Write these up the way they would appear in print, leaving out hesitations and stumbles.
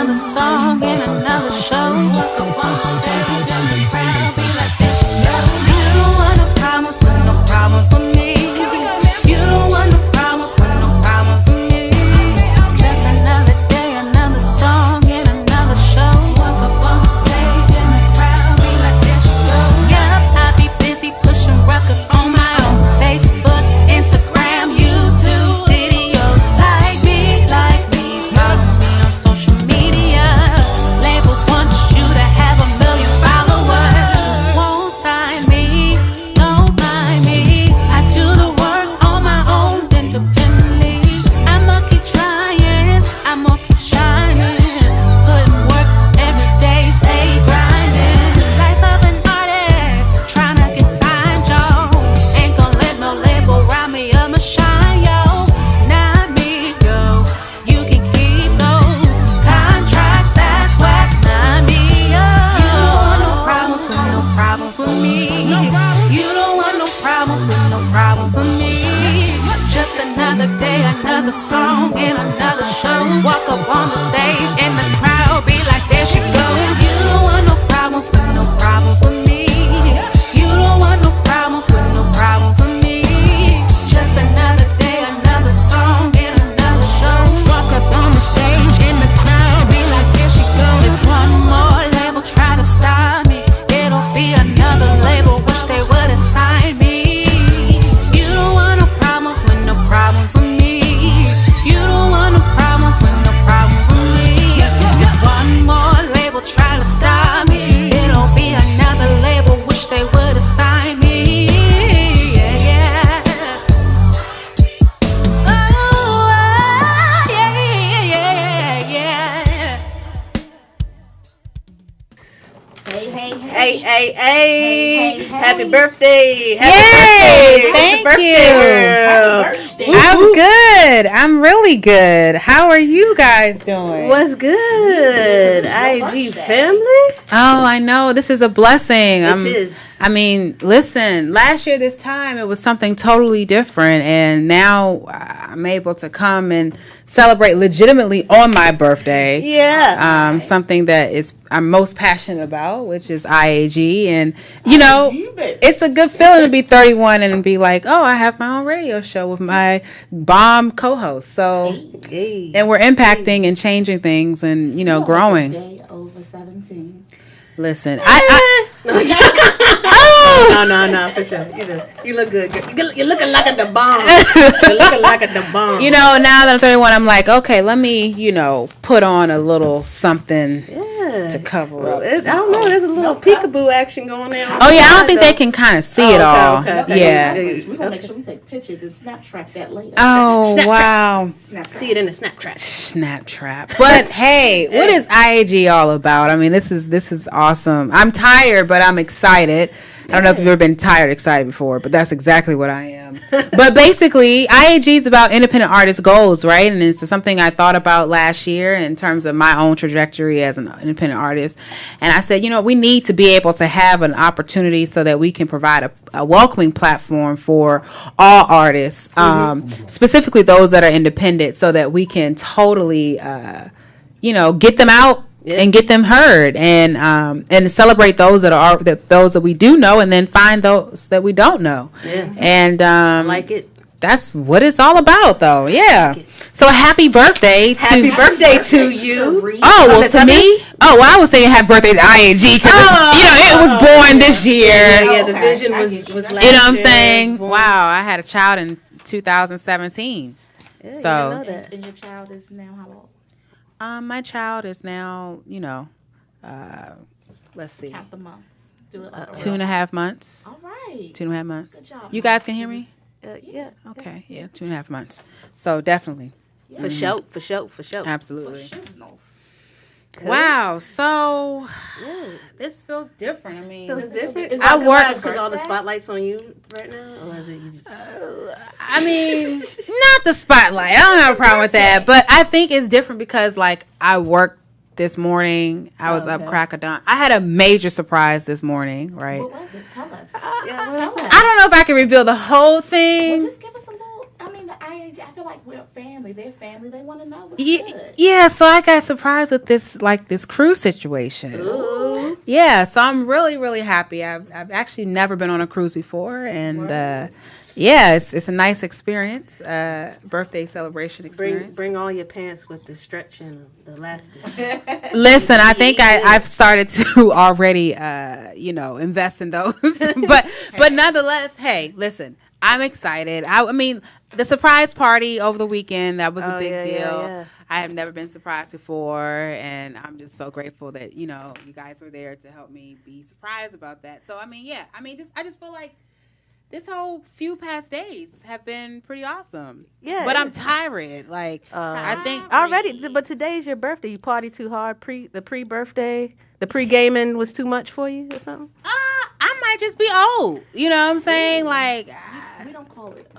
another song and another show. Walk up on the stage and the crowd be like, there she goes. You don't want no problems with no problems with me. You don't want no problems with no problems with me. Just another day, another song and another show. Walk up on the stage and the crowd be like, there she goes. Yup, I be busy pushing records on my own. Facebook, Instagram, YouTube videos. Like me, follow me on social media. Labels want you to have 1 million followers. Won't sign me, don't mind me. I do the work on my own independently. I'ma keep trying, I'ma keep shining. Putting work every day, stay grinding. Life of an artist, tryna get signed, yo. Ain't gon' let no label rob me of my shine, yo. Not me, yo. You can keep those contracts, that's whack, not me, yo. You don't want no problems with no problems with me. You don't want no problems with no problems with me. Just another day, another song and another show. Walk up on the stage and the crowd be like, there she goes. You don't want no problems with no problems with me. You don't want no problems with no problems with me. Just another day, another song and another show. Walk up on the stage and the crowd be like, there she goes. If one more label try to stop me, it'll be another label. Wish they would assign me. You don't want no problems with no problems with me. You don't want no problems with no problems with me. If one more label try to stop me, it'll be another label. Wish they would assign me. Yeah, yeah. Oh, yeah, yeah, yeah. Hey, hey, hey. Hey, hey, hey. Hey, hey, Happy hey. birthday. Yay! Thank you. Girl. Happy birthday. I'm good. I'm really good. How are you guys doing? What's good? I.A.G family? Oh, I know. This is a blessing. It is. I mean, listen, last year this time it was something totally different, and now I'm able to come and celebrate legitimately on my birthday. Yeah. Something that I'm most passionate about, which is I.A.G. And, you know, it's a good feeling to be 31 and be like, oh, I have my own radio show with my bomb co-host. So, Hey. and we're impacting and changing things and, you know, growing. Day over 17. Listen, No, for sure. You look good. You're looking like a bomb. You're looking like a bomb. you know, now that I'm 31, I'm like, okay, let me, you know, put on a little something to cover up. I don't know. There's a little peekaboo action going on. Oh, yeah, I don't think they can kind of see it all. Okay. Yeah. We're going to make sure we take pictures and Snapchat that later. Oh, Snapchat. wow. See it in the Snapchat. Snapchat. But hey, what is I.A.G all about? I mean, this is awesome. I'm tired, but I'm excited. I don't know if you've ever been tired, excited before, but that's exactly what I am. But basically, I.A.G is about independent artist goals, right? And it's something I thought about last year in terms of my own trajectory as an independent artist. And I said, you know, we need to be able to have an opportunity so that we can provide a welcoming platform for all artists, specifically those that are independent, so that we can totally, you know, get them out. Yeah. And get them heard, and celebrate those those that we do know, and then find those that we don't know. Yeah. And like it. That's what it's all about, though. Yeah. So happy birthday to Happy birthday to you. Oh, well, to me. Oh, well, I was thinking happy birthday to I.A.G because you know it was born this year. Yeah, the vision was last you know what I'm year. saying? Wow, I had a child in 2017. Yeah, so. know that. And your child is now how old? My child is now, you know, let's see, Count the months. Do it like 2.5 months. All right. 2.5 months. Good job. You guys can hear me? Yeah. Okay. Yeah, 2.5 months. So definitely. For sure. Absolutely. Shiznels. Wow. So this feels different. I mean, Feels different. I work because all the spotlights on you right now, or is it you just? I mean, not the spotlight. I don't have a problem with that, but I think it's different because, like, I worked this morning. I was up crack of dawn. I had a major surprise this morning. Right. What was it? Tell us. Tell us. I don't know if I can reveal the whole thing. Well, just give us a little. I mean, the I.A.G. I feel like we're family. They're family. They want to know what's Yeah, good. yeah, so I got surprised with this cruise situation. Ooh. Yeah, so I'm really, really happy. I've actually never been on a cruise before, and yeah, it's a nice experience, birthday celebration experience. Bring all your pants with the stretch and the elastic. Listen, I think I've started to already, invest in those, but nonetheless, hey, listen, I'm excited. I mean, the surprise party over the weekend, that was a big deal. Yeah. I have never been surprised before, and I'm just so grateful that you guys were there to help me be surprised about that. So I mean, I just feel like this whole few past days have been pretty awesome. Yeah, but I'm tired. Like I think already. But today's your birthday. You party too hard. The pre-birthday, the pre-gaming was too much for you or something. I might just be old. You know what I'm saying? Like We don't call it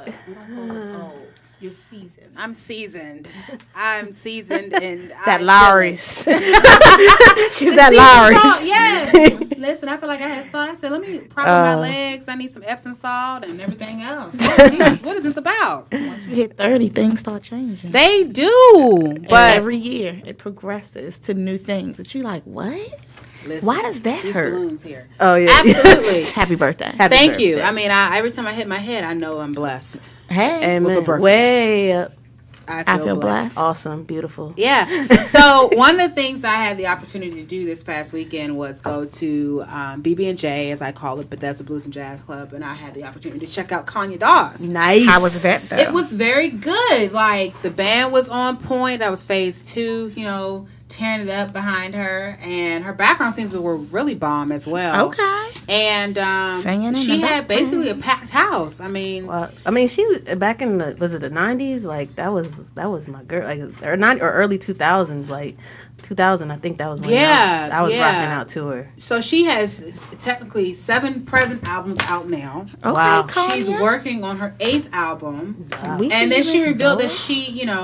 old. You're seasoned. I'm seasoned. I'm seasoned and That Lowry's. She's that Lowry's. Yes. Listen, I feel like I had salt. I said, let me prop up my legs. I need some Epsom salt and everything else. Oh, Jesus, what is this about? Once you hit 30, things start changing. They do, But but every year it progresses to new things that you're like, what? listen, Why does that these hurt? balloons here. Oh yeah. Absolutely. Happy birthday. Thank you. I mean, every time I hit my head, I know I'm blessed. Hey, Amen. With a birthday. Way up. I feel blessed. Awesome. Beautiful. Yeah. So one of the things I had the opportunity to do this past weekend was go to BB&J, as I call it, Bethesda Blues and Jazz Club, and I had the opportunity to check out Kanye Dawes. Nice. How was that though? It was very good. Like the band was on point. That was phase 2. Tearing it up behind her, and her background singers were really bomb as well. Okay. And Singing in she the had background. basically a packed house. I mean, Well, I mean, she was back in the was it the 90s? Like that was my girl. Like or early 2000s. Like 2000, I think that was when I was rocking out to her. so she has technically 7 present albums out now. Okay, Wow. She's Kanye. working on her 8th album. We And see then she this revealed that book.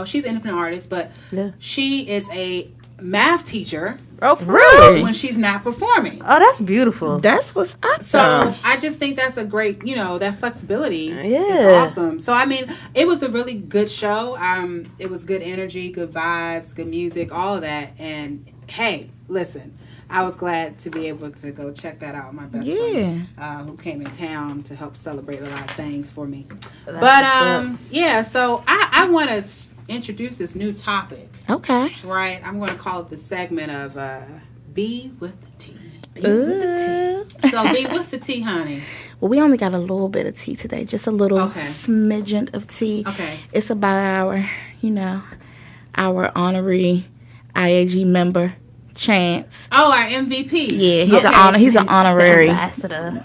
she's an independent artist, but Yeah. she is a math teacher Oh, Really? when she's not performing. Oh, that's beautiful. That's what's awesome. So I just think that's a great, that flexibility is Yeah. awesome. So I mean, it was a really good show. It was good energy, good vibes, good music, all of that. And hey, listen, I was glad to be able to go check that out. My best friend who came in town to help celebrate a lot of things for me. That's But what's up. yeah, so I want to introduce this new topic. Okay. Right, I'm going to call it the segment of Be with the Tea. Ooh. So, B, what's the tea, honey? Well, we only got a little bit of tea today, just a little Okay. smidgen of tea. Okay. It's about our honorary I.A.G member, Chance. Oh, our MVP. Yeah, he's Okay. he's an honorary Ambassador.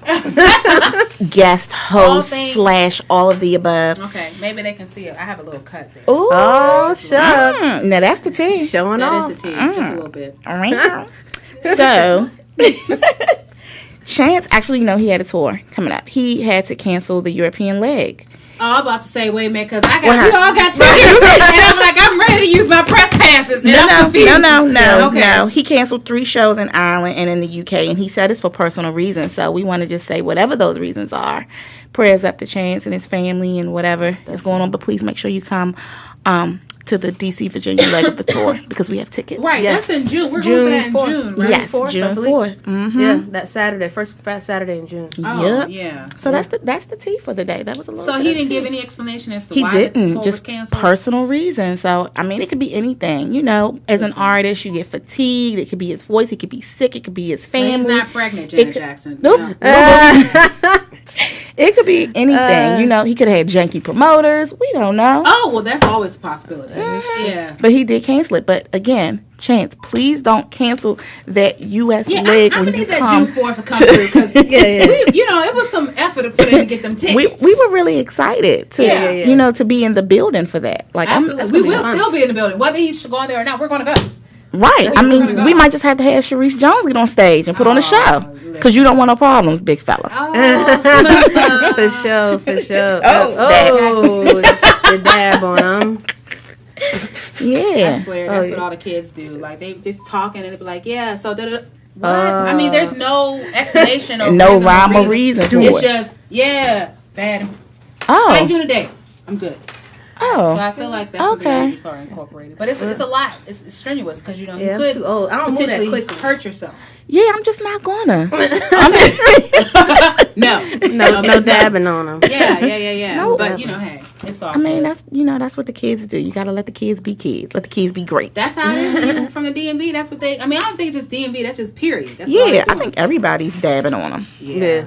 guest All host things- / all of the above. Okay, maybe they can see it. I have a little cut there. Ooh. Oh, shucks. Now that's the tea. Showing That off. is the tea, just a little bit. All right. So, Chance actually, he had a tour coming up. He had to cancel the European leg. Oh, I'm about to say, wait a minute, because we What all got tickets, and I'm like, I'm ready to use my press passes. And I'm confused. No. Okay. He canceled 3 shows in Ireland and in the UK, and he said it's for personal reasons. So we want to just say whatever those reasons are, prayers up to Chance and his family and whatever is going on. But please make sure you come to the DC Virginia leg of the tour because we have tickets. Right, Yes. that's in June. We're June going for that in 4th. June, right? Yes, 4th, I June believe. 4th. Mm-hmm. Yeah, that Saturday, first Saturday in June. Oh, Yep. yeah. So that's the tea for the day. That was a little. So bit he of didn't tea. give any explanation as to He why the didn't. tour was Just canceled? personal reasons. So I mean, it could be anything. As an artist, you get fatigued. It could be his voice. It could be sick. It could be his He's family. not pregnant, Janet could- Jackson. Nope. No. It could be anything. He could have had janky promoters. We don't know. Oh, well, that's always a possibility. Yeah. But he did cancel it. But again, Chance, please don't cancel that U.S. Yeah, leg I when you need that come. June 4th to come through because Yeah. it was some effort to put in to get them tickets. We were really excited to Yeah. to be in the building for that. Like Absolutely. We will still be in the building. Whether he's going there or not, we're going to go. Right. I We're mean, gonna go. we might just have to have Sharice Jones get on stage and put on a show because you don't want no problems, big fella. Oh, For sure. Oh, the dab on them. Yeah. I swear, that's what all the kids do. Like, they just talking and they be like, yeah, so what? I mean, there's no explanation or No rhyme or reason to It's it. just, yeah, bad. Oh. How you doing today? I'm good. Oh. So I feel like that's what they need to start incorporating. But it's a lot. It's strenuous because, you know, you could I don't move that quickly. hurt yourself. Yeah, I'm just not gonna. No dabbing on them. Yeah. No. But, you know, hey, it's all I mean, good. that's what the kids do. You gotta let the kids be kids. Let the kids be great. That's how it is. Even from the DMV, that's what they... I mean, I don't think it's just DMV. That's just period. That's I think everybody's dabbing on them. Yeah.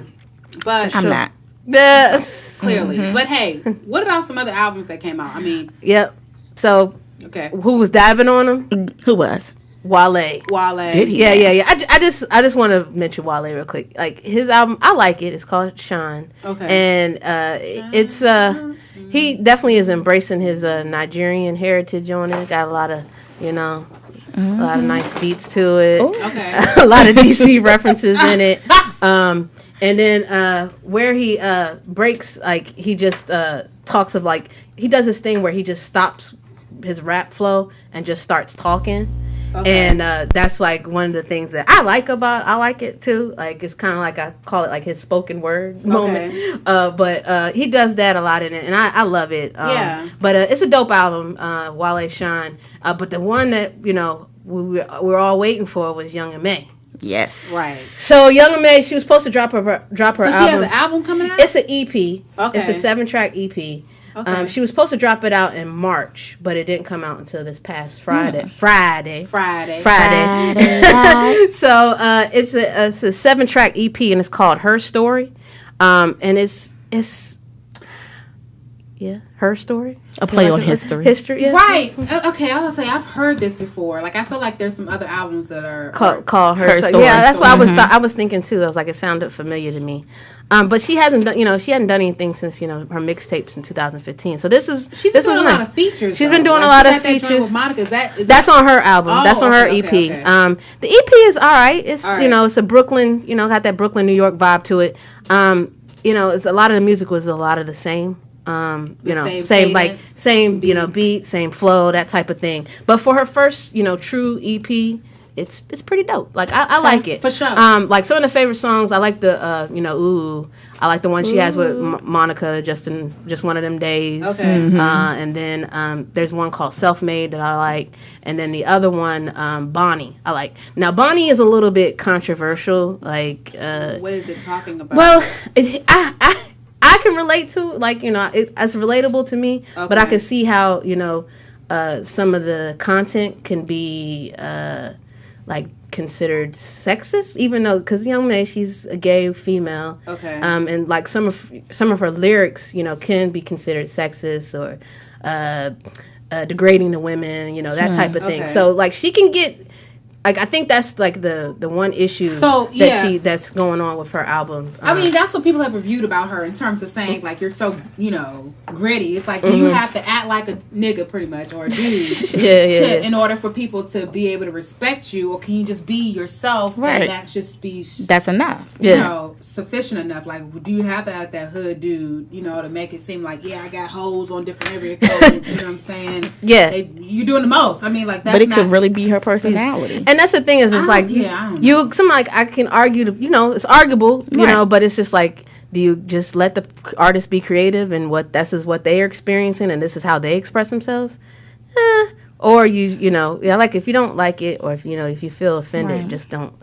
But... I'm not. Yes. Clearly. But, hey, what about some other albums that came out? I mean... Yep. So, okay. Who was dabbing on them? Who was? Wale. Did he? Yeah. I just want to mention Wale real quick. Like his album, I like it. It's called Shine. Okay. And it's he definitely is embracing his Nigerian heritage on it. Got a lot of a lot of nice beats to it. Ooh. Okay. A lot of DC references in it. And then where he breaks, like he just talks of like he does this thing where he just stops his rap flow and just starts talking. Okay. And that's like one of the things that I like it too. Like it's kind of like I call it like his spoken word moment. But he does that a lot in it, and I love it. But it's a dope album, Wale Shine. But the one that we were all waiting for was Young M.A. Yes. Right. So Young M.A. she was supposed to drop her album. So she has an album coming out? It's an EP. Okay. It's a 7-track EP. Okay. She was supposed to drop it out in March, but it didn't come out until this past Friday. Friday. So it's a 7-track EP, and it's called Her Story, and it's Her Story. A play on history. Yeah. Right. Okay, I was gonna say I've heard this before. Like I feel like there's some other albums that are called Her Story. Yeah, that's what I was thinking too. I was like, it sounded familiar to me. But she hasn't done, she hadn't done anything since, her mixtapes in 2015. So she's been doing a lot of features. She's been doing a lot of features. With Monica, that's on her album. That's on her EP. Okay. The EP is all right. It's it's a Brooklyn, got that Brooklyn, New York vibe to it. It's a lot of the music was a lot of the same. Same beat, same flow, that type of thing. But for her first, true EP, it's pretty dope. Like I like it for sure. Like some of the favorite songs, I like the Ooh. I like the one she has with Monica, just one of them days. Okay. And then there's one called Self Made that I like, and then the other one, Bonnie, I like. Now Bonnie is a little bit controversial. Like what is it talking about? Well, I can relate to, like, it's relatable to me, but I can see how, some of the content can be, like, considered sexist, even though, because Young May, she's a gay female. Okay. And, like, some of her lyrics, can be considered sexist or degrading to women, that type of thing. So, like, she can get... Like I think that's like the one issue that's going on with her album. I mean, that's what people have reviewed about her in terms of saying like you're so gritty. It's like do you have to act like a nigga pretty much or a dude in order for people to be able to respect you, or can you just be yourself and that's enough? Sufficient enough. Like do you have to have that hood dude to make it seem like I got hoes on different area codes? You know what I'm saying? Yeah, you're doing the most. I mean, like that's but it could really be her personality. And that's the thing is, it's like I can argue, it's arguable, but it's just like, do you just let the artist be creative and this is what they are experiencing and this is how they express themselves? Or like if you don't like it or if you feel offended, just don't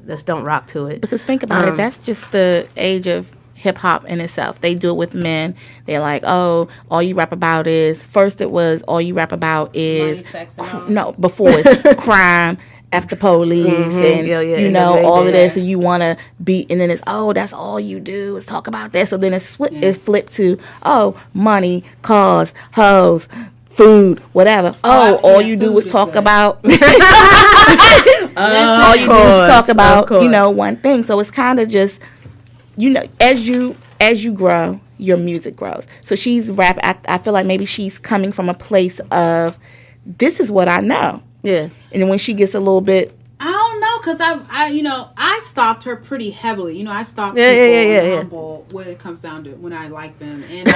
rock to it. Because think about it, that's just the age of hip hop in itself. They do it with men. They're like, oh, all you rap about is all you rap about is money, sex, and all. Before it's crime. After police and all of this, and you want to be, and then it's that's all you do is talk about that. So then it's flipped to money, cars, hoes, food, whatever. All you do is talk about. All you do is talk about one thing. So it's kind of just as you grow, your music grows. So she's rap. I feel like maybe she's coming from a place of this is what I know. Yeah. And when she gets a little bit... I don't know, because I stalked her pretty heavily. I stalked people humble when it comes down to when I like them. And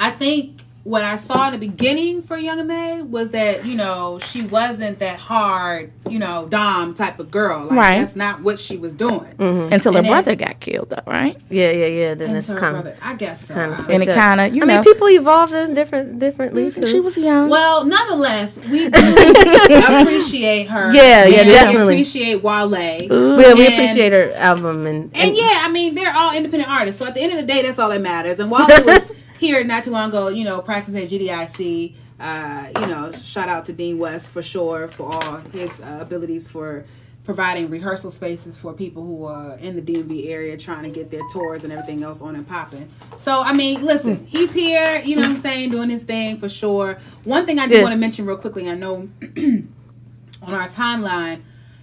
I think what I saw in the beginning for Young May was that, you know, she wasn't that hard, you know, Dom type of girl. Like, right. That's not what she was doing. Mm-hmm. Until her brother got killed, though, right? Yeah. Then it's kind of, I guess so. And it kind of, you know. I mean, people evolve in differently, too. She was young. Well, nonetheless, we do appreciate her. Yeah, we definitely. appreciate Wale. We appreciate her album. And yeah, I mean, they're all independent artists. So at the end of the day, that's all that matters. And Wale was here not too long ago, you know, practicing at GDIC. You know, shout out to Dean West for sure for all his abilities for providing rehearsal spaces for people who are in the DMV area trying to get their tours and everything else on and popping. So, I mean, listen, he's here, you know what I'm saying, doing his thing for sure. One thing I do want to mention real quickly, I know on our timeline,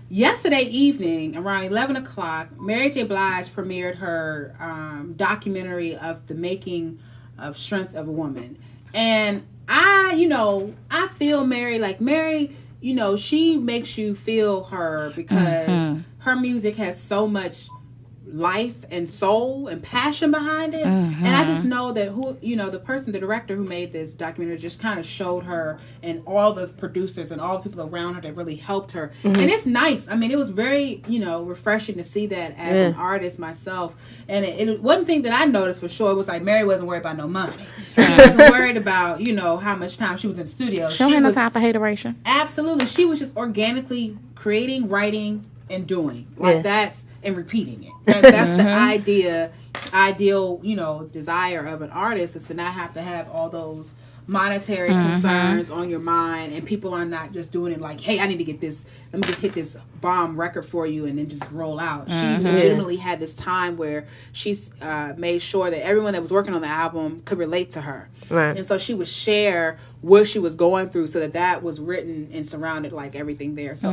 yesterday evening around 11 o'clock, Mary J. Blige premiered her documentary of the making of Strength of a Woman. And I feel Mary, you know, she makes you feel her because her music has so much life and soul and passion behind it. And I just know that the director who made this documentary just kind of showed her and all the producers and all the people around her that really helped her. And it's nice. I mean, it was very, you know, refreshing to see that as an artist myself. And one thing that I noticed for sure was like Mary wasn't worried about no money. She wasn't worried about, you know, how much time she was in the studio. She don't have no time for hateration. Absolutely. She was just organically creating, writing, and doing. And repeating it. That's the ideal, you know, desire of an artist, is to not have to have all those monetary concerns on your mind, and people are not just doing it like, hey, I need to get this, let me just hit this bomb record for you and then just roll out. She legitimately had this time where she's made sure that everyone that was working on the album could relate to her. Right. And so she would share what she was going through so that was written and surrounded like everything there. So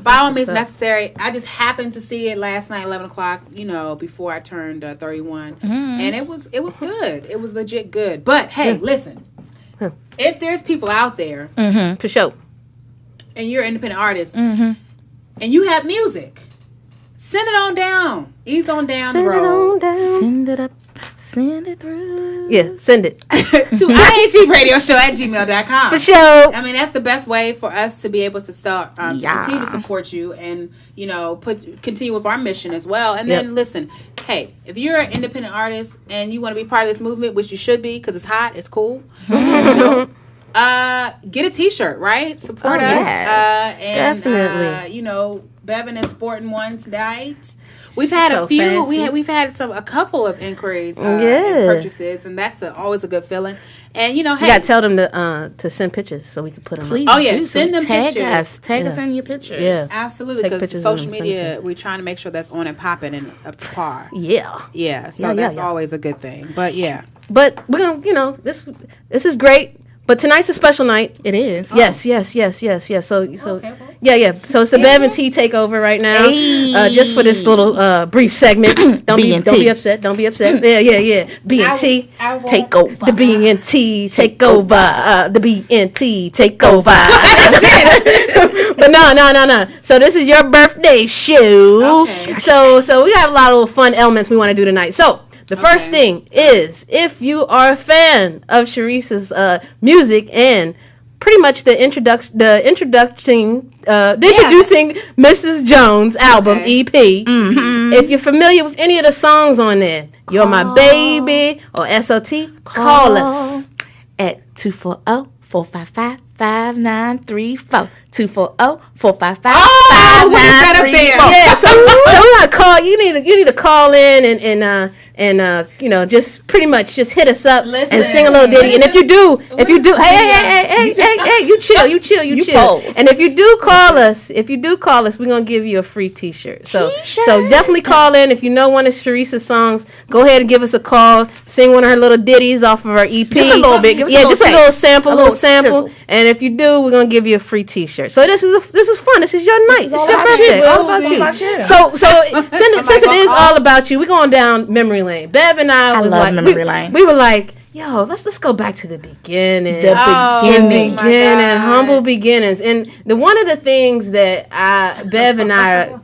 by all means necessary. I just happened to see it last night, 11 o'clock, you know, before I turned 31. And it was good. It was legit good. But hey, listen, if there's people out there for sure, and you're an independent artist and you have music, send it on down. Ease on down the road. Send it on down. Send it up. Send it through. Yeah, send it. to IAGradioshow@gmail.com. For sure. I mean, that's the best way for us to be able to start to continue to support you and, you know, continue with our mission as well. And then listen, hey, if you're an independent artist and you want to be part of this movement, which you should be because it's hot, it's cool. Get a t-shirt, right? Support us. And definitely. you know, Bevan is sporting one tonight. We've had a few. Fancy. We've had a couple of inquiries and purchases, and that's always a good feeling. And you know, hey, you gotta tell them to send pictures so we can put them. Please, send them pictures. Tag us in your pictures. Yeah, absolutely. Because social media, we're trying to make sure that's on and popping and up to par. Yeah. So that's always a good thing. But but we're gonna, you know, this is great. But tonight's a special night. It is. Yes. So okay, well. Yeah. So it's the Bev and T takeover right now. Just for this little brief segment. Don't be upset. Yeah. B and T take over. The B and T take over. The B and T take over. But no. So this is your birthday show. Okay. So we have a lot of fun elements we want to do tonight. So the first thing is, if you are a fan of Sharice's music and pretty much the introducing Mrs. Jones album EP, if you're familiar with any of the songs on there, You're My Baby or SOT, call us at 240-455-5934. 240-455-5934. Yeah, so we're gonna call. You need to call in and you know, just pretty much just hit us up and sing a little ditty. And if you do, hey, you chill. And if you do call us, we're gonna give you a free T-shirt. So definitely call in if you know one of Sharice's songs. Go ahead and give us a call. Sing one of her little ditties off of her EP. Just a little bit. Just a little sample. Sizzle. And if you do, we're gonna give you a free T-shirt. So this is fun. This is your night. It's your birthday. All about you. So since it is all about you, we're going down memory lane. Bev and I was love memory lane. We were like, Yo, let's go back to the beginning. Beginning. Humble beginnings. And one of the things that Bev and I,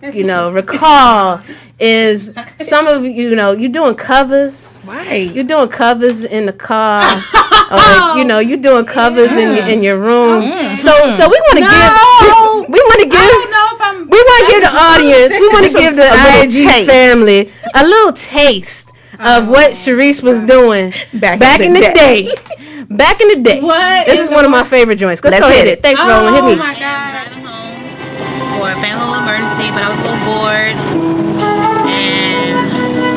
recall is some of you're doing covers. Right. You're doing covers in the car. Or, you're doing covers in your room. So we want to give the audience, we want to give the I.A.G family a little taste of what Sharice was doing back in the day. Back in the day. This is one of my favorite joints. Let's go hit it. Thanks, Roland. Hit me. Oh my God. For a family emergency, but I was so bored, and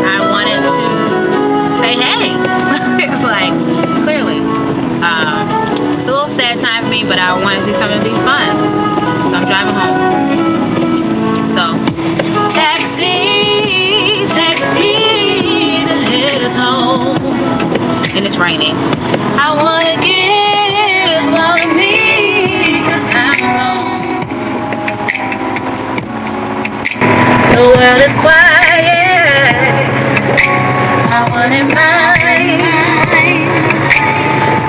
I wanted to say hey. It's like, clearly. It's a little sad time for me, but I wanted to do something to be fun. So I'm driving home. So, taxi, to head us home. And it's raining. I want to give all of me, 'cause I'm alone. The world is quiet. I want it mine.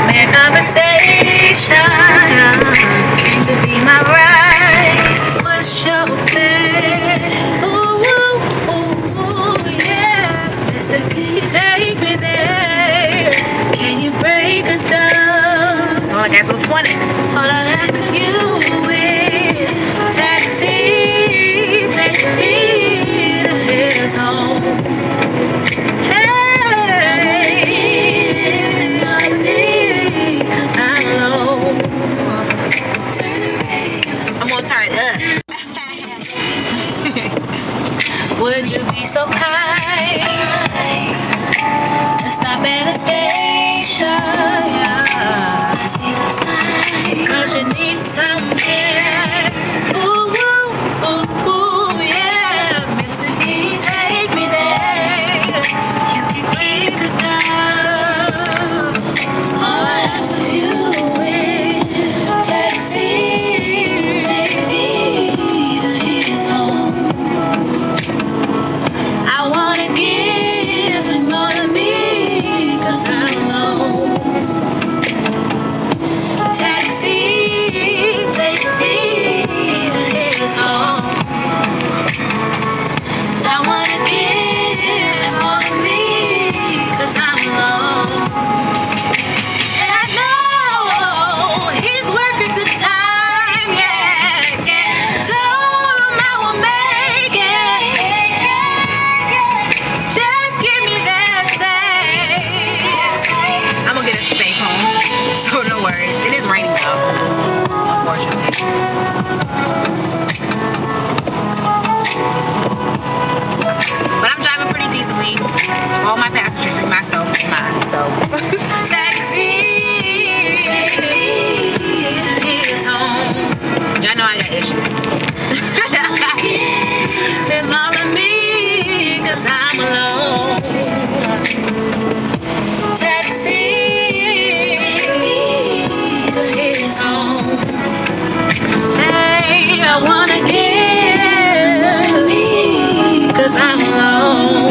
Make conversation to be my right. What's your plan? Ooh, yeah. Can you take me there? Can you break us down? All I got was 20. All I ask you is taxi to head home. Would you be so kind and stop at a station? Yeah. 'Cause you need something. Ooh, yeah. Mr. Can you take me there? Can you break it down? All I have to do is taxi home. I wanna give him more to me, 'cause I'm alone. Taxi to his home. I wanna give him more to me, 'cause I'm alone. And I know he's working this time, yeah. Told him I will make it. Just give me that thing. I'm gonna get us safe home. So no worries. It is raining though, unfortunately. But I'm driving pretty decently. All my passengers and myself and mine. So taxi is home. Y'all know I got issues. It's all of me, 'cause I'm alone. Taxi to his home. Hey, I wanna give me, 'cause I'm alone.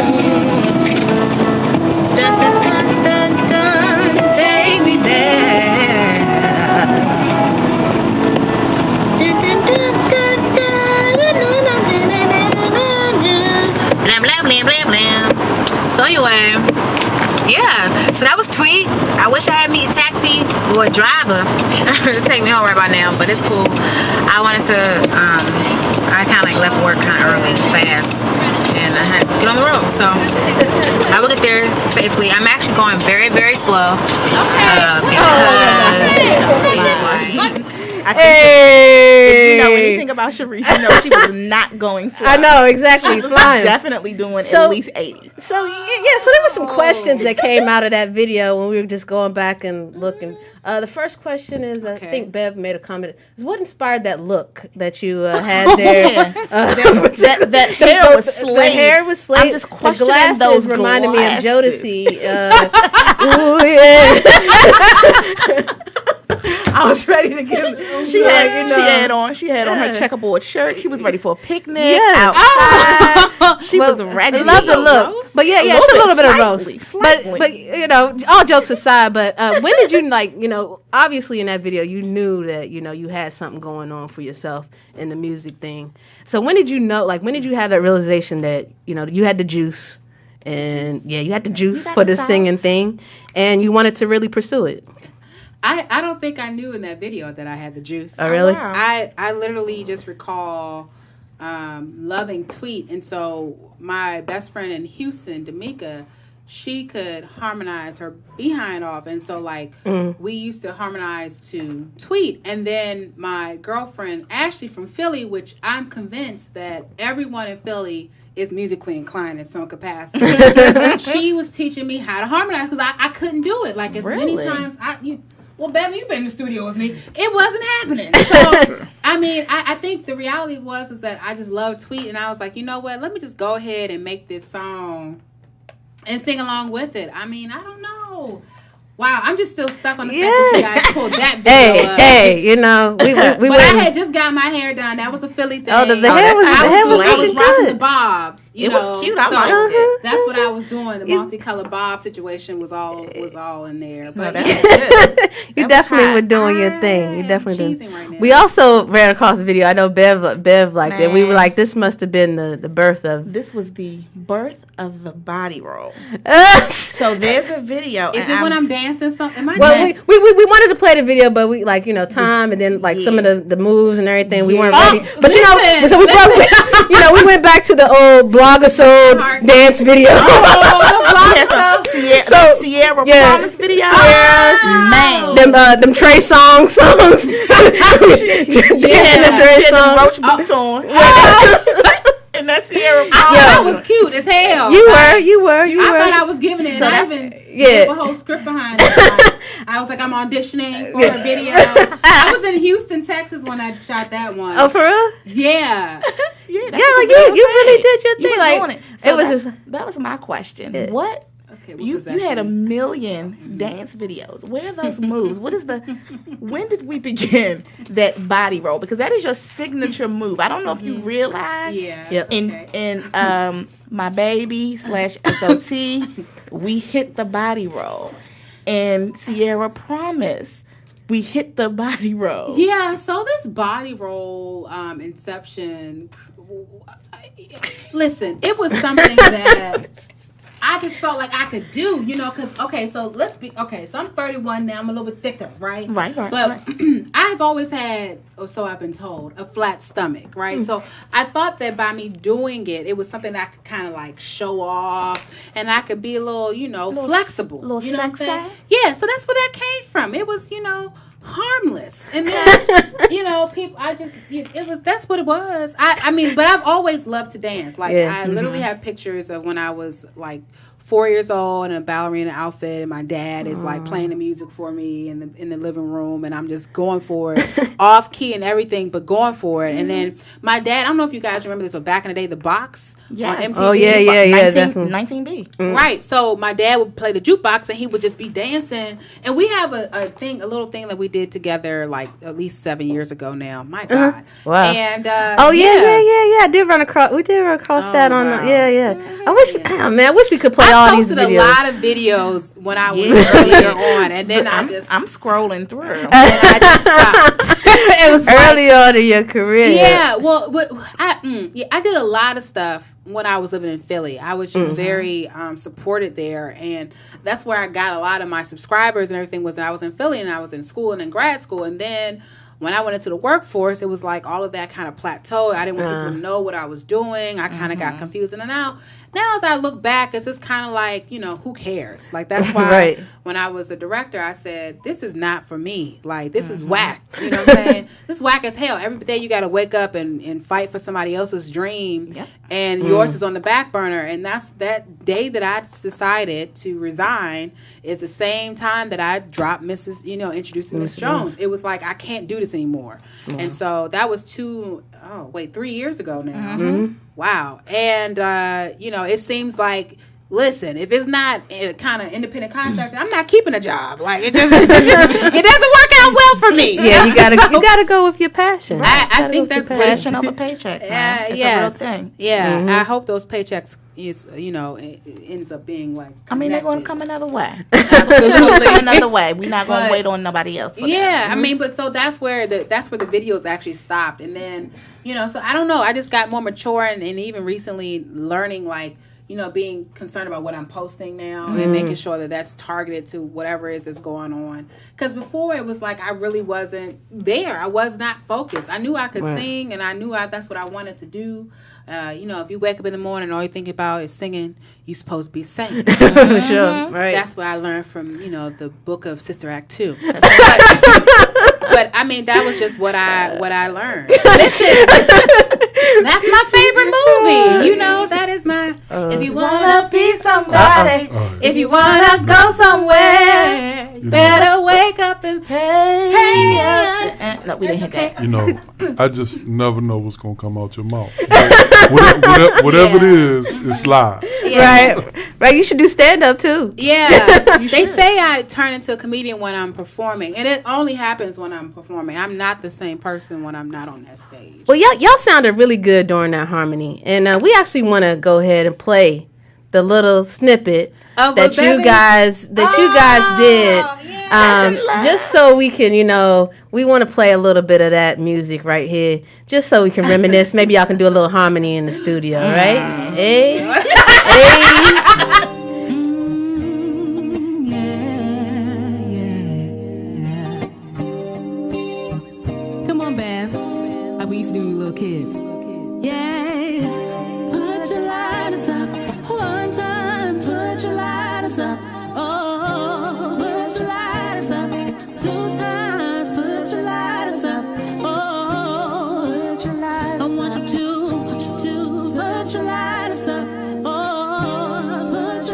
Dun, dun, dun, dun, dun, take me there. Dun, dun, dun, dun, dun, blam, blam, blam, blam, blam. So anyway, yeah, so that was sweet. I wish I had me a taxi or a driver to take me home right by now, but it's cool. I wanted to, I kind of like left work kind of early, fast, and I had to get on the road, so I will get there safely. I'm actually going very, very slow. I think if you know anything about Sharice, you know she was not going slow. I know, exactly. She was Flying. definitely doing at least 80. So there were some questions that came out of that video when we were just going back and looking. The first question is, I think Bev made a comment. Is what inspired that look that you had there? That hair was slayed. The hair was slayed. I'm just questioning the glasses those reminded me of glasses. Jodeci. Ooh yeah. I was ready to give. She had on her checkerboard shirt. She was ready for a picnic. Yes. Outside. She was ready. I love the look. Roast? But yeah, it's a little bit of roast. But you know, all jokes aside, but when did you like, you know, obviously in that video you knew that, you know, you had something going on for yourself in the music thing. So when did you know, like when did you have that realization that, you know, you had the juice and you had the juice for this singing thing and you wanted to really pursue it? I don't think I knew in that video that I had the juice. Oh, really? Wow. I literally just recall loving Tweet. And so my best friend in Houston, D'Amica, she could harmonize her behind off. And so, like, we used to harmonize to Tweet. And then my girlfriend, Ashley from Philly, which I'm convinced that everyone in Philly is musically inclined in some capacity. She was teaching me how to harmonize because I couldn't do it. Like, as many times well, Bevan, you've been in the studio with me. It wasn't happening. So, I mean, I think the reality is that I just love Tweet, and I was like, you know what? Let me just go ahead and make this song and sing along with it. I mean, I don't know. Wow, I'm just still stuck on the fact that you guys pulled that video up. Hey, you know, we but I had just got my hair done. That was a Philly thing. Oh, the hair was I was looking rocking good. the bob. It was cute. I liked it. That's what I was doing. The multicolored bob situation was all in there. But you definitely were doing your thing. You definitely did. Right now. We also ran across a video. I know Bev liked it. We were like, this must have been the birth of. This was the birth of the body roll. So there's a video. Is it when I'm dancing? Something? We wanted to play the video, but we like, you know, time and then like some of the moves and everything. We weren't ready. But you know, so we we went back to the old Blogasode dance video. Sierra Promise video. Them Trey songs. The Trey songs. Roach boots on. And that Sierra Promise. That was cute as hell. You were. I thought I was giving it. I even gave a whole script behind it. I was like, I'm auditioning for a video. I was in Houston, Texas when I shot that one. Oh, for real? Yeah. You really did your thing. Like that was my question. Yeah. What? Okay, You had a million dance videos. Where are those moves? When did we begin that body roll? Because that is your signature move. I don't know if you realize. Yeah. Yep. In My Baby /SOT, we hit the body roll. And Sierra Promise, we hit the body roll. Yeah, so this body roll inception, listen, it was something that I just felt like I could do, you know, because, so I'm 31 now, I'm a little bit thicker, right? Right. But I've always had, or so I've been told, a flat stomach, right? So I thought that by me doing it was something that I could kind of like show off, and I could be a little, you know, flexible. You know what I'm saying? Yeah, so that's where that came from. It was, you know, harmless. And then, you know, people, that's what it was. I mean, but I've always loved to dance. Like, I literally have pictures of when I was like 4 years old in a ballerina outfit, and my dad is like playing the music for me in the living room, and I'm just going for it, off key and everything, but going for it. And then my dad, I don't know if you guys remember this, but back in the day, The Box on MTV. Oh yeah, definitely. 19B. Right. So my dad would play the jukebox, and he would just be dancing. And we have a little thing that we did together, like at least 7 years ago now. My God. Wow. And I did run across. We did run across that on. I wish we could play all these videos. I posted a lot of videos when I was earlier on, and then I'm scrolling through. And I just stopped. It was early on in your career. Yeah. Well, I did a lot of stuff when I was living in Philly. I was just very supported there, and that's where I got a lot of my subscribers and everything. Was when I was in Philly and I was in school and in grad school, and then when I went into the workforce, it was like all of that kind of plateaued. I didn't want people to know what I was doing. I kind of got confused in and out. Now, as I look back, it's just kind of like, you know, who cares? Like, that's why when I was a director, I said, this is not for me. Like, this is whack. You know what I'm saying? This is whack as hell. Every day you got to wake up and fight for somebody else's dream, and yours is on the back burner. And that's that day that I decided to resign is the same time that I dropped introducing Miss Jones. It was like, I can't do this anymore. And so that was 3 years ago now. Wow. And, it seems like listen, if it's not a kind of independent contractor, I'm not keeping a job. Like it just it doesn't work out well for me. Yeah, you gotta go with your passion. I think that's passion over paycheck. It's a real thing. Yeah, I hope those paychecks is ends up being like. I mean, they're going to come another way. Absolutely, another way. We're not going to wait on nobody else. For that. I mean, but so that's where the videos actually stopped, and then so I don't know. I just got more mature, and even recently learning like. Being concerned about what I'm posting now and making sure that that's targeted to whatever it is that's going on. Because before it was like I really wasn't there. I was not focused. I knew I could sing, and I knew that's what I wanted to do. If you wake up in the morning and all you think about is singing, you're supposed to be singing. For sure, right? That's what I learned from the book of Sister Act 2. But I mean, that was just what I learned. Listen, that's my favorite movie. That is my. If you wanna be somebody, if you wanna go somewhere, you better wake up and pay us. No, we didn't hit that. I just never know what's gonna come out your mouth. Whatever it is, it's live. Yeah. Right. You should do stand up too. Yeah, they say I turn into a comedian when I'm performing, and it only happens when I'm performing. I'm not the same person when I'm not on that stage. Well, y'all sounded really good during that harmony, and we actually want to go ahead and play the little snippet that you guys did. Just so we can, we want to play a little bit of that music right here, just so we can reminisce. Maybe y'all can do a little harmony in the studio, right? Hey, hey. Come on, Bev. Like we used to do when we were little kids. Yeah. Put your lighters up. One time, put your lighters up. Oh, put your lighters up. Two times, put your lighters up. Oh, put your lighters up. I want you to put your lighters up. Oh, put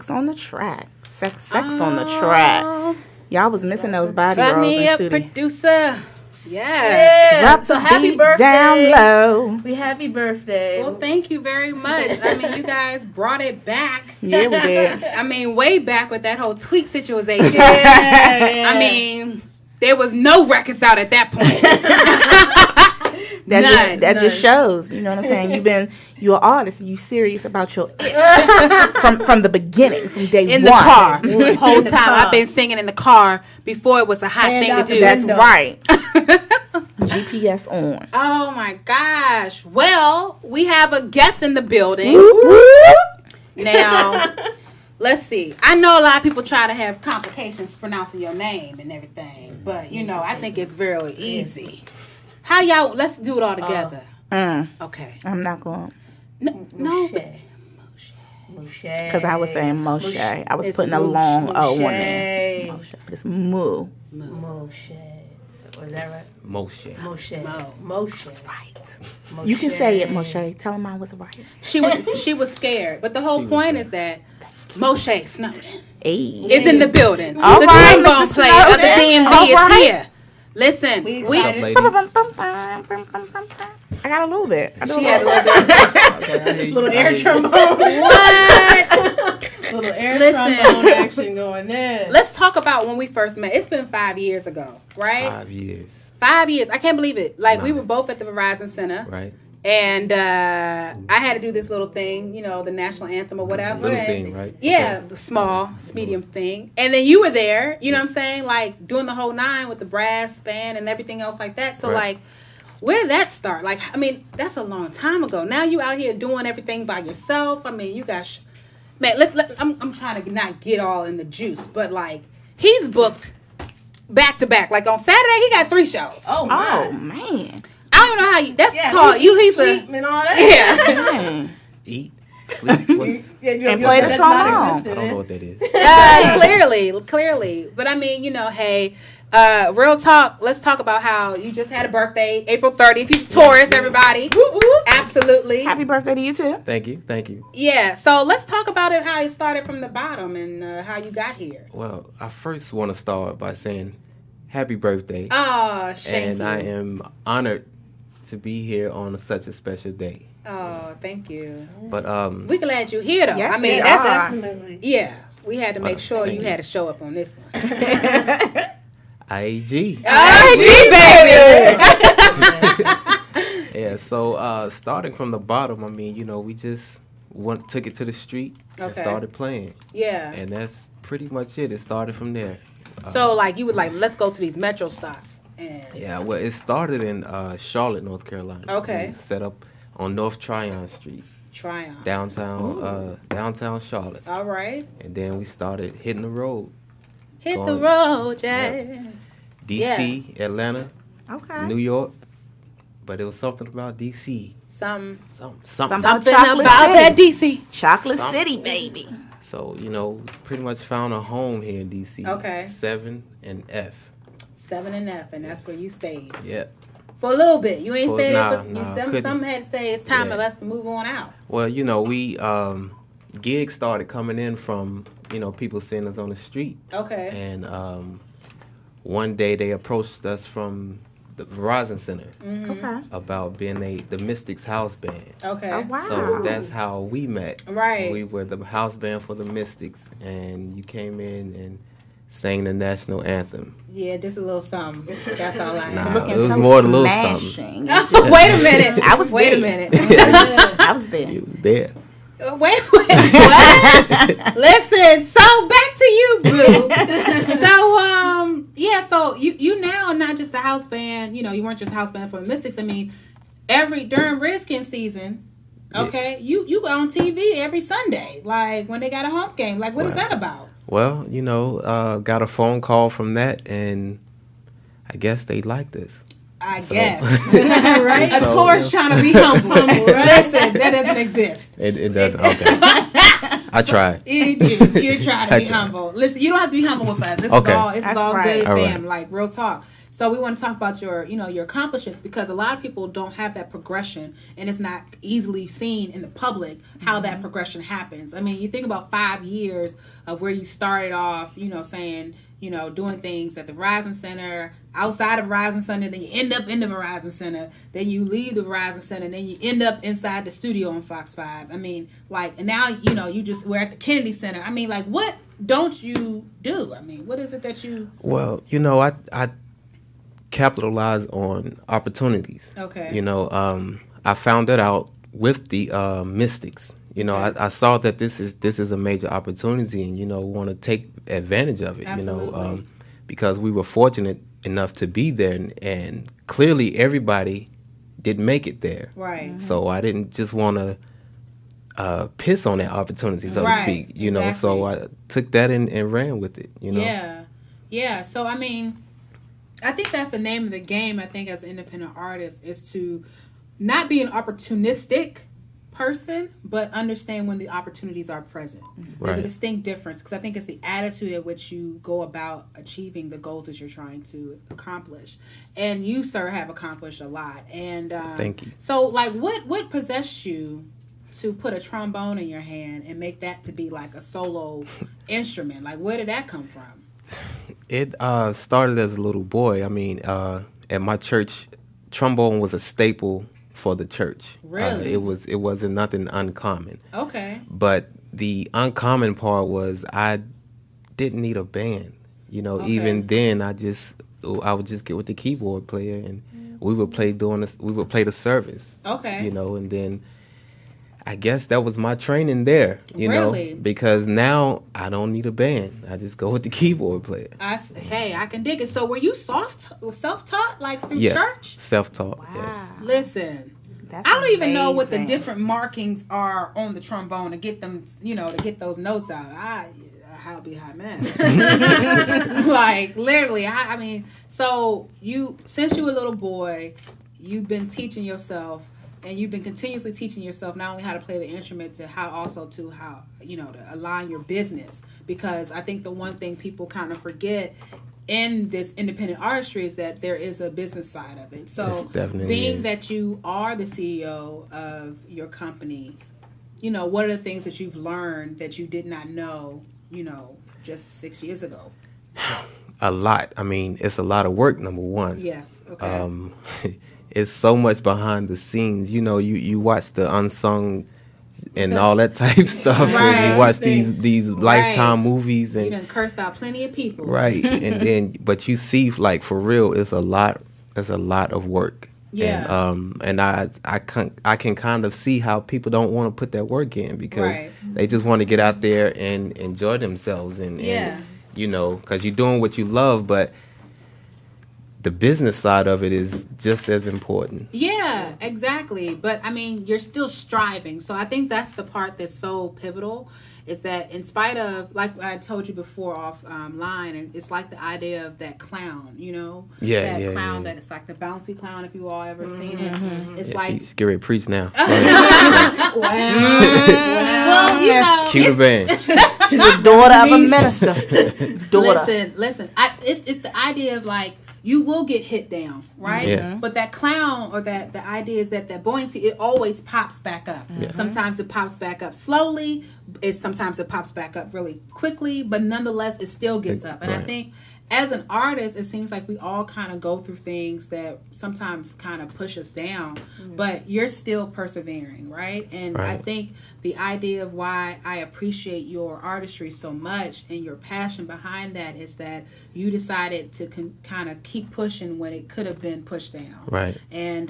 sex on the track. Sex on the track. Y'all was missing those body Fuck rolls me in up, studio. producer. Yes. Yeah. Drop So the happy beat birthday. down low. We happy birthday. Well, thank you very much. I mean, you guys brought it back. Yeah, we did. I mean, way back with that whole tweak situation. Yeah. I mean, there was no records out at that point. That just shows, you know what I'm saying? You're an artist, and you serious about your from the beginning, from day In one. the car. The whole time I've been singing in the car before it was a hot Hand thing to out the do. That's window. right. GPS on. Oh my gosh. Well, we have a guest in the building. Now, let's see. I know a lot of people try to have complications pronouncing your name and everything, but you know, I think it's very easy. How y'all, let's do it all together. Okay. I'm not going. No. Because I was saying Moshe. I was It's putting a long O on there. Moshe. Moshe. But it's Moo. Moshe. Was that right? Moshe. Moshe. Mo. Moshe. Right. You can say it, Moshe. Tell him I was right. She was scared, but the whole point is that Moshe Snowden Hey. is in the building. All the right, trombone Mr. player of the Snowden. DMV All is right. here. Listen, We we excited. I got a little bit. she had a little bit. Little air trombone. What? Little air Listen. trombone action going there. Let's talk about when we first met. It's been 5 years ago, right? 5 years. 5 years. I can't believe it. Like, we Right. were both at the Verizon Center. Right. And I had to do this little thing, you know, the national anthem or whatever. Little and- thing, right? Yeah, Okay. the small, medium thing. And then you were there, you know what I'm saying? Like, doing the whole nine with the brass band and everything else like that. So, Right. like, where did that start? Like, I mean, that's a long time ago. Now you out here doing everything by yourself. I mean, you got... Man, I'm trying to not get all in the juice, but, like, he's booked back to back. Like, on Saturday, he got 3 shows. Oh, my. Oh, man. I don't even know how you... That's Yeah, called... He's sleep a... and all that. Yeah. Man. Eat. Sleep. What's, Yeah, you And play the that's song. not I existent, don't know eh? what that is. Clearly. But I mean, you know, hey, real talk. Let's talk about how you just had a birthday, April 30th. He's a Taurus, everybody. Absolutely. Happy birthday to you, too. Thank you. Thank you. Yeah. So let's talk about it. How it started from the bottom and how you got here. Well, I first want to start by saying happy birthday. Oh, thank And you. I am honored to be here on such a special day. Oh, thank you. But We glad you're here, though. Yes, I mean, we that's are. Definitely. yeah. We had to make sure thank you you. had to show up on this one. I.A.G. I.A.G. baby. Yeah, so starting from the bottom, I mean, you know, we just took it to the street and Okay. started playing. Yeah. And that's pretty much it. It started from there. So, like, you would like, let's go to these metro stops. And Yeah, well, it started in Charlotte, North Carolina. Okay. We set up on North Tryon Street, try on. downtown Charlotte. All right. And then we started hitting the road. Hit the Going- road, yeah. D.C., Atlanta, Okay. New York. But it was something about D.C. Something Something. About about Chocolate that City. DC. Chocolate Something. City, baby. So, you know, pretty much found a home here in D.C. Okay. 7 and F. 7 and F, and that's where you stayed Yep. for a little bit. You ain't stayed there for nah, some. couldn't. Some had to say it's time Yeah. of us to move on out. Well, you know, we gigs started coming in from, you know, people seeing us on the street. Okay. And one day they approached us from the Verizon Center Okay. about being the Mystics house band. Okay. Oh, wow. So that's how we met. Right. We were the house band for the Mystics, and you came in and sang the national anthem. Yeah, just a little something. That's all I Nah, have. Looking it was so more than a little smashing. Wait a minute. I was Wait a there. minute. I was there. You was there. Wait, what? Listen, so back to you, boo. So, yeah, so you now are not just a house band, you know, you weren't just a house band for the Mystics. I mean, during Redskin season, okay, you go on TV every Sunday, like when they got a home game. Like, what is Right. that about? Well, you know, got a phone call from that, and I guess they liked us. I So- guess. Right? A So, tourist trying to be humble. Listen, that doesn't exist. It doesn't. Okay. I tried. You do. You're trying to I be try. humble. Listen, you don't have to be humble with us. This Okay. is all. This That's is all right. good, All fam. right. Like real talk. So we want to talk about your, your accomplishments, because a lot of people don't have that progression, and it's not easily seen in the public how that progression happens. I mean, you think about 5 years of where you started off, saying, doing things at the Verizon Center, outside of Verizon Center, then you end up in the Verizon Center, then you leave the Verizon Center, and then you end up inside the studio on Fox 5. I mean, and now, we're at the Kennedy Center. I mean, what don't you do? I mean, what is it that you... Well, I capitalize on opportunities. Okay. I found that out with the Mystics. I saw that this is a major opportunity, and want to take advantage of it. Absolutely. Because we were fortunate enough to be there, and clearly everybody didn't make it there. Right. So I didn't just want to piss on that opportunity, so to speak. Exactly. So I took that and ran with it. Yeah. So I mean, I think that's the name of the game. I think as an independent artist is to not be an opportunistic person, but understand when the opportunities are present. There's a distinct difference, because I think it's the attitude at which you go about achieving the goals that you're trying to accomplish. And you, sir, have accomplished a lot. And thank you. So, what possessed you to put a trombone in your hand and make that to be like a solo instrument? Where did that come from? It started as a little boy. I mean, at my church, trombone was a staple for the church. Really? It wasn't nothing uncommon. Okay. But the uncommon part was I didn't need a band. Even then I would just get with the keyboard player, and we would play the service. Okay. And then I guess that was my training there, Really? because now I don't need a band. I just go with the keyboard player. I can dig it. So were you self-taught, through Yes, church? self-taught, Wow. yes. Listen, That's I don't even know what the amazing. different markings are on the trombone to get them, to get those notes out. I'll be hot man. Literally, I mean, so since you were a little boy, you've been teaching yourself, and you've been continuously teaching yourself not only how to play the instrument, to how to align your business. Because I think the one thing people kind of forget in this independent artistry is that there is a business side of it. So being that you are the CEO of your company, what are the things that you've learned that you did not know, just 6 years ago? A lot. I mean, it's a lot of work, number one. Yes. Okay. It's so much behind the scenes. You watch the unsung and all that type stuff, and you watch these Lifetime movies, and you done cursed out plenty of people. Right. And then, but you see, for real, it's a lot of work. Yeah. And I can kind of see how people don't want to put that work in, because they just want to get out there and enjoy themselves, and because you're doing what you love, but the business side of it is just as important. Yeah, exactly. But I mean, you're still striving. So I think that's the part that's so pivotal, is that in spite of, like I told you before offline, and it's like the idea of that clown, that clown that it's like the bouncy clown, if you all ever seen it. It's like she's getting ready to preach now. Well, Cue the band. She's the daughter of a minister. Daughter. Listen. It's the idea of you will get hit down, right? Yeah. But that clown, or the idea is that buoyancy, it always pops back up. Yeah. Sometimes it pops back up slowly. Sometimes it pops back up really quickly, but nonetheless, it still gets up. And I think as an artist, it seems like we all kind of go through things that sometimes kind of push us down, but you're still persevering, right? And I think the idea of why I appreciate your artistry so much and your passion behind that is that you decided to kind of keep pushing when it could have been pushed down. Right. And,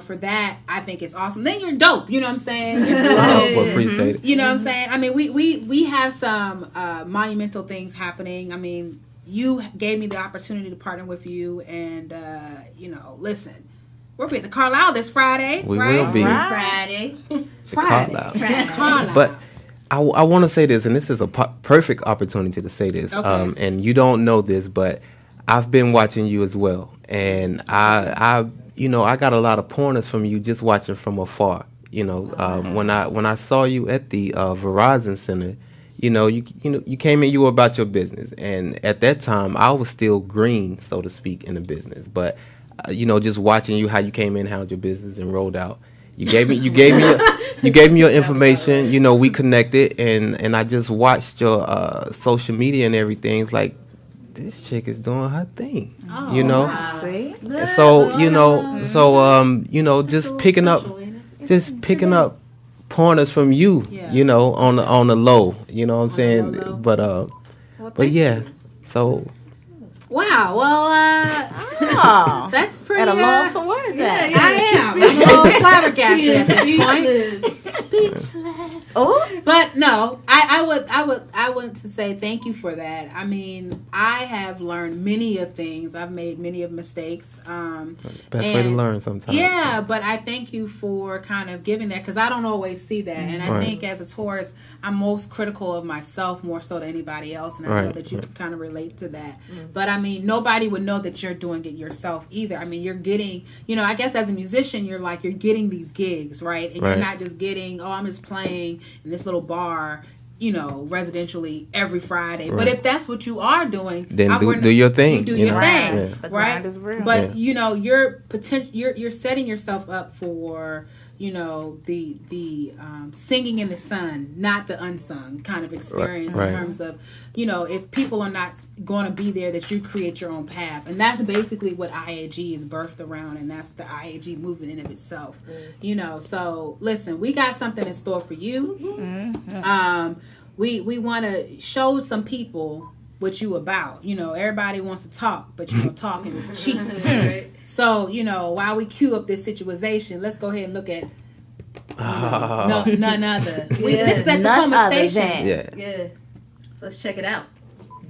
for that, I think it's awesome. Then you're dope, you know what I'm saying? You're still dope. Well, appreciate it. You know what I'm saying? I mean, we have some monumental things happening. I mean, you gave me the opportunity to partner with you, and listen, we'll be at the Carlisle this Friday. We will be Friday. Carlisle. But I want to say this, and this is a perfect opportunity to say this. Okay. And you don't know this, but I've been watching you as well, and I got a lot of pointers from you just watching from afar. When I saw you at the Verizon Center, you came in, you were about your business, and at that time I was still green, so to speak, in the business. But just watching you, how you came in, handled your business, and rolled out. You gave me your information. We connected, and I just watched your social media and everything. It's like, this chick is doing her thing. Oh, Wow. See? So just picking up pointers from you, on the low. You know what I'm saying? But yeah. So. Wow. Well, that's pretty. At a loss for words. I am. I'm a little flabbergasted at this point. Speechless. Oh, but no, I want to say thank you for that. I mean, I have learned many of things. I've made many of mistakes. Best way to learn sometimes. Yeah, but I thank you for kind of giving that, because I don't always see that, and I think as a Taurus, I'm most critical of myself more so than anybody else, and I know that you can kind of relate to that. But I mean, nobody would know that you're doing it yourself either. I mean, you're getting, I guess as a musician, you're getting these gigs, right? And you're not just getting, I'm just playing in this little bar, residentially every Friday. But if that's what you are doing, then do your thing. You do your thing, The grind is real. But you're setting yourself up for the singing in the sun, not the unsung kind of experience in terms of, if people are not going to be there, that you create your own path. And that's basically what I.A.G is birthed around, and that's the I.A.G movement in of itself. So listen, we got something in store for you. We want to show some people what you about. Everybody wants to talk, but talking is cheap. So, while we queue up this situation, let's go ahead and look at none other. This is at Tacoma Station. Yeah. Let's check it out.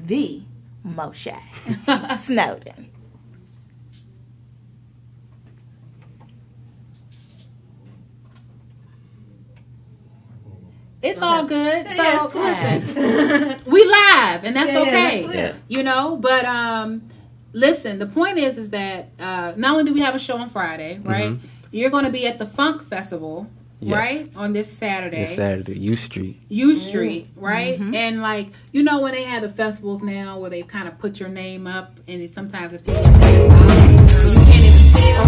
The Moshe Snowden. It's all good. So listen, we live, and that's okay. But listen, the point is that not only do we have a show on Friday, right? You're going to be at the Funk Festival, right, on this Saturday. This Saturday, U Street. Right? And when they have the festivals now where they kind of put your name up, and sometimes it's people like, you can't even tell.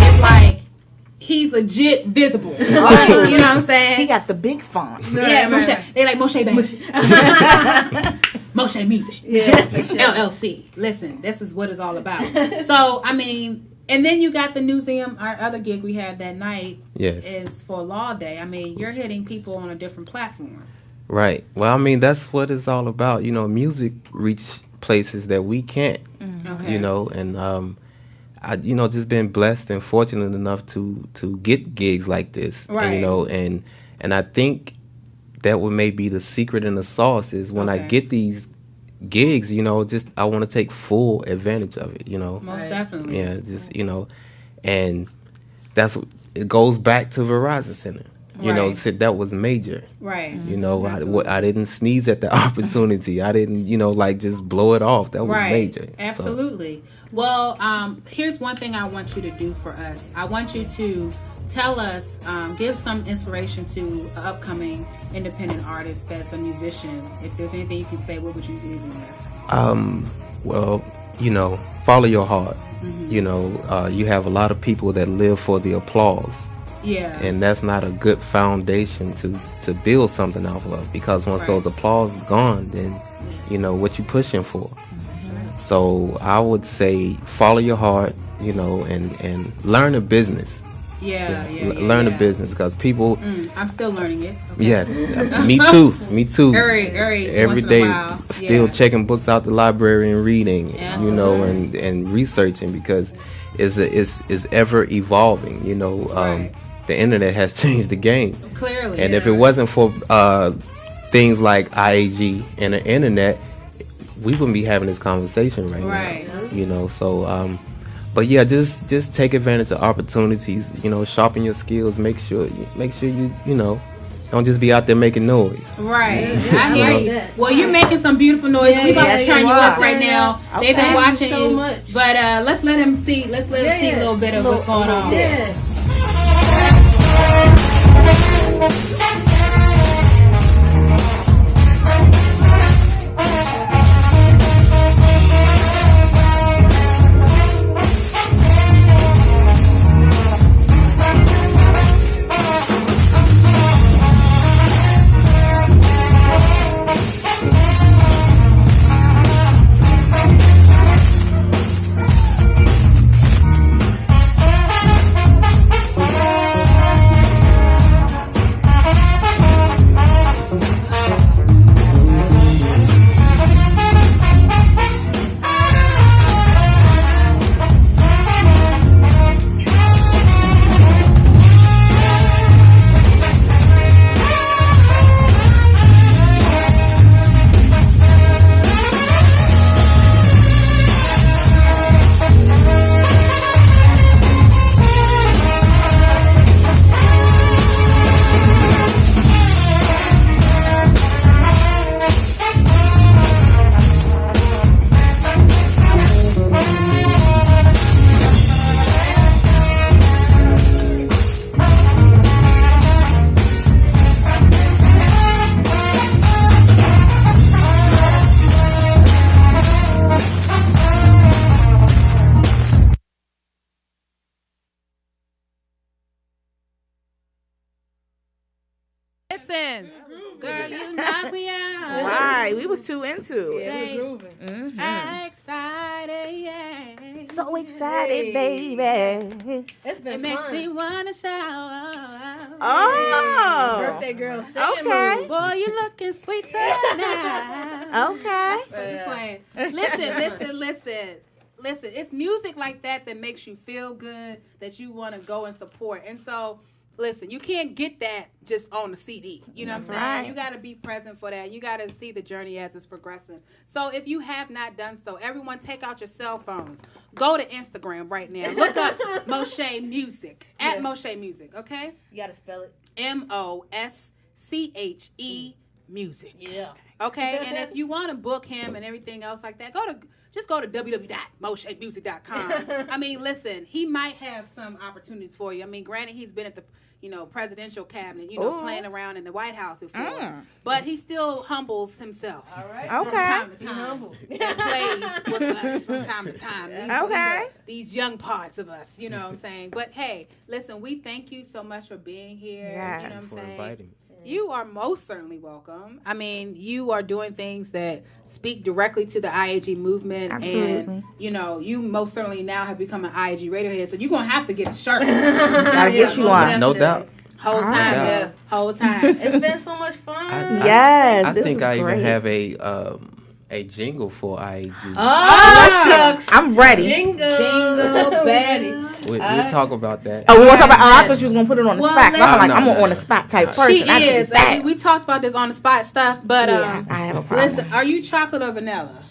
It's like he's legit visible. Right? You know what I'm saying? He got the big font. Yeah, Moshe. They like Moshe Baby. Moshe Music. LLC. Listen, this is what it's all about. So, I mean, and then you got the museum. Our other gig we had that night is for Law Day. I mean, you're hitting people on a different platform. Right. Well, I mean, that's what it's all about. Music reach places that we can't. Okay. And I just been blessed and fortunate enough to get gigs like this. Right. And I think that what may be the secret and the sauce is when I get these gigs, I want to take full advantage of it, Most definitely. Yeah, just, and it goes back to Verizon Center. So that was major. Right. I didn't sneeze at the opportunity. I didn't, just blow it off. That was major. Absolutely. So. Well, here's one thing I want you to do for us. I want you to tell us, give some inspiration to an upcoming independent artist that's a musician. If there's anything you can say, what would you leave them with? Well, follow your heart. You have a lot of people that live for the applause. Yeah. And that's not a good foundation to build something off of, because once those applause is gone, then what you pushing for. So I would say follow your heart, and learn a business. Learn a business, because people. I'm still learning it. Okay. Yes, me too. Every day, still checking books out the library and reading, and researching, because it's ever evolving. The internet has changed the game. Clearly. And if it wasn't for things like I.A.G and the internet, we wouldn't be having this conversation right now. So but yeah, just take advantage of opportunities, sharpen your skills, make sure you don't just be out there making noise. Right. I hear you. Well, you're making some beautiful noise. We're about to turn you up right now. Okay. They've been watching so you. Much. But let's let him see. Let's let him see a little bit of what's going on. Yeah. grooving. Girl, you knock me out. Right, we was too into it. Yeah, we're grooving. Excited, yeah. So excited, baby. It's been It makes fun. me wanna shout. Oh, Birthday girl singing okay. mood. Boy, you looking sweet tonight. Okay. So just playing. Listen. It's music like that makes you feel good, that you want to go and support. And so, listen, you can't get that just on the CD. You know what I'm saying? Right. You got to be present for that. You got to see the journey as it's progressing. So if you have not done so, everyone take out your cell phones. Go to Instagram right now. Look up Moshe Music, at Moshe Music, okay? You gotta spell it. Mosche Music. Yeah. Okay, and if you want to book him and everything else like that, just go to www.moshemusic.com. I mean, listen, he might have some opportunities for you. I mean, granted, he's been at the presidential cabinet, playing around in the White House before, but he still humbles himself. All right. Okay. From time to Be time. humble. And plays with us from time to time. Okay. These young parts of us, you know what I'm saying? But hey, listen, we thank you so much for being here. Yes. You know what I'm For saying? inviting me. You are most certainly welcome. I mean, you are doing things that speak directly to the I.A.G movement. Absolutely. And, you most certainly now have become an I.A.G Radiohead. So you're going to have to get a shirt. Gotta get you one. No doubt. Whole time. Yeah. Whole time. It's been so much fun. Yes, I this think was I great. even have a jingle for I.A.G. Oh, shucks. I'm ready. Jingle Betty. We'll talk about that. Oh, we want to talk about. I thought you was gonna put it on the Well, spot. 'Cause I'm like, no, I'm no, an on the no. spot type person. She I just is. that. I mean, we talked about this on the spot stuff, but Yeah, I have a problem. listen, are you chocolate or vanilla?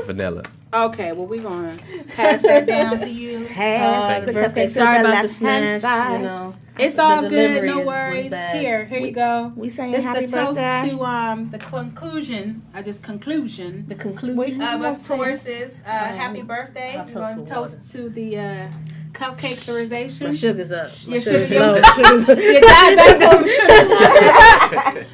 Vanilla. Okay, well, we're going to pass that down to you. Pass the Birthday. cupcake to Sorry the about the left-hand smash. side. You know. It's all The good, delivery no was worries. bad. Here you go. We saying This happy is the toast birthday. to the conclusion. The conclusion. Of us Tauruses. Happy birthday. I'll We're going toast to with toast to the cupcakerization. My sugar's up. My Your sugar's sugar- low. You're diabetic on the sugar.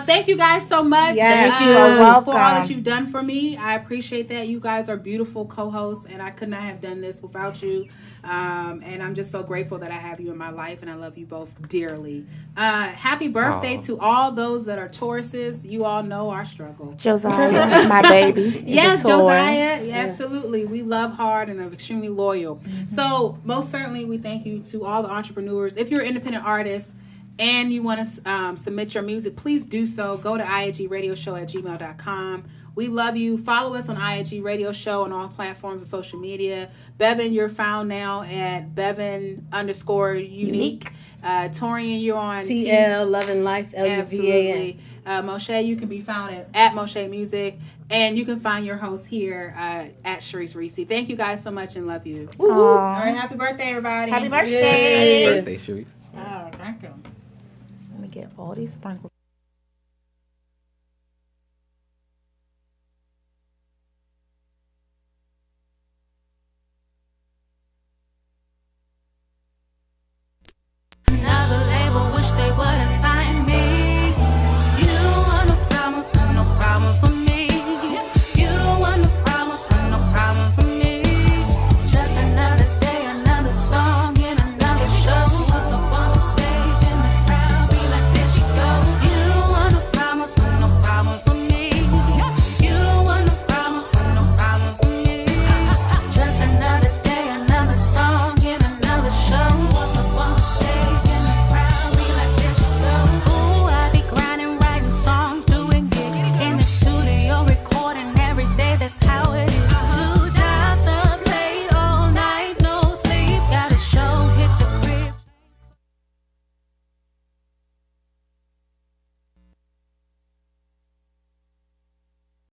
Thank you guys so much. Yes, you are welcome. For all that you've done for me. I appreciate that. You guys are beautiful co-hosts, and I could not have done this without you. And I'm just so grateful that I have you in my life, and I love you both dearly. Happy birthday to all those that are Tauruses. You all know our struggle. Josiah, my baby. Yes, It's a toy. Josiah. Yeah, absolutely. We love hard and are extremely loyal. So most certainly we thank you to all the entrepreneurs. If you're an independent artist and you want to submit your music, please do so. Go to iagradioshow@gmail.com. We love you. Follow us on I.A.G Radio Show on all platforms of social media. Bevan, you're found now at Bevan_unique. Torian, you're on TL Loving Life LUVAN. Absolutely. Moshe, you can be found at Moshe Music. And you can find your host here at Sharice Reese. Thank you guys so much and love you. Aw. All right, happy birthday, everybody. Happy birthday. Happy birthday, Sharice. Oh, thank you. Let me get all these sprinkles.